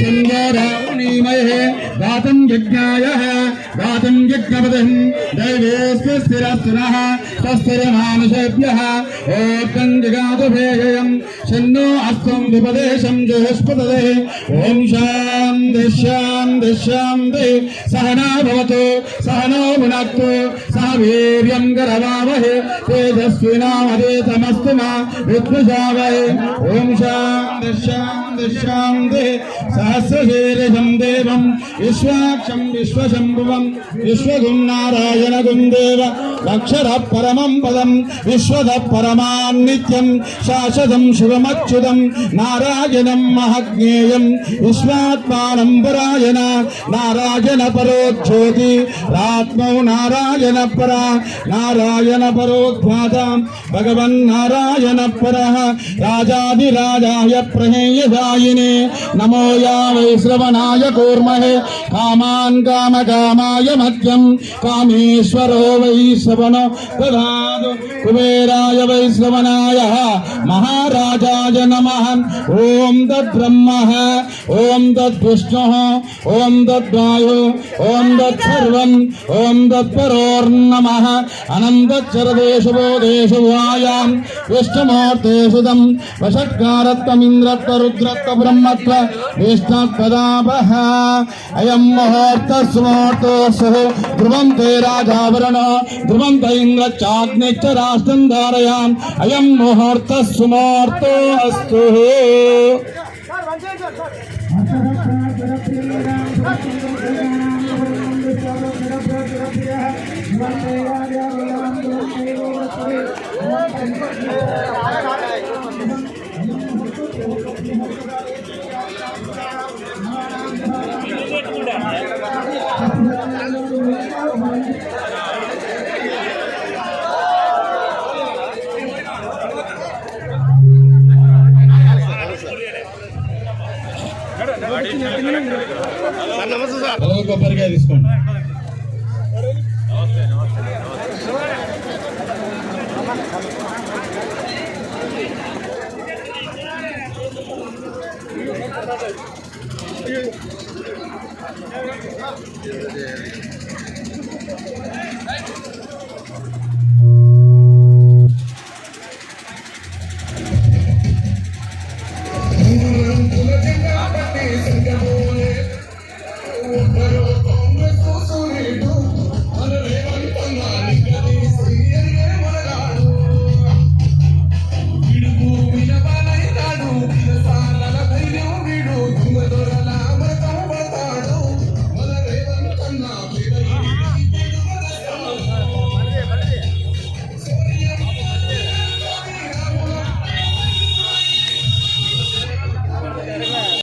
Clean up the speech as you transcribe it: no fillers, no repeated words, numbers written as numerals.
सुंदरावणीमये गातं यज्ञायः गातं यज्ञपदं दैवेऽस्य स्थिरस्थिरः तस्थिरमानुषेभ्यः ओर्कं जगातुभेयं शन्नो अस्त्वं विपदेशं जुष्पतदे ॐ शान्ति शान्ति शान्ति सहना भवतु सहनो भुनक्तु सह वीर्यं करवावहे तेजस्विनामदेतमस्तु मा विद्विषावहे ॐ शान्ति शान्ति शान्ति सहस्रशीर्षं देवं विश्वाक्षं विश्वशम्भुवं विश्वगुं नारायणगुं देव अक्षरः परमं पदं विश्वतः परमान्नित्यं शाश्वतं शिवमच्युतं नारायणं महज्ञेयं विश्वात्मानं परायण नारायण परो ज्योति रात्मौ नारायण परा नारायण परोज्ञाता भगवन् नारायण परः राजाधिराजाय प्रहेयदायिने नमो या वैश्रवणाय कूर्महे कामान् कामकामाय मध्यं कामेश्वरो वैश्रवणो ददातु कुबेराय वैश्रवणाय महाराजाय नमः ओम तद्ब्रह्मः ओम तद्विष्णुः ओम तद्वायु ओम तत्सर्वम् ओम तत्परोर्नमः अनन्तचरदेषु बोधेषु वायां विष्णुमूर्तेषु तं वषट्कारत्वमिन्द्रत्वरुद्रत्व ब्रह्मत्व विष्णुत्वदापः अयं मुहूर्तस्मुहूर्तोऽस्तु ध्रुवं ते राजावरणो ध्रुवं त इन्द्रश्चाग्निश्च राष्ट्रं धारयाम् अयं मुहूर्तस्मुहूर्तोऽस्तु నమస్తే సార్ కొబ్బరికాయ తీసుకోండి నమస్తే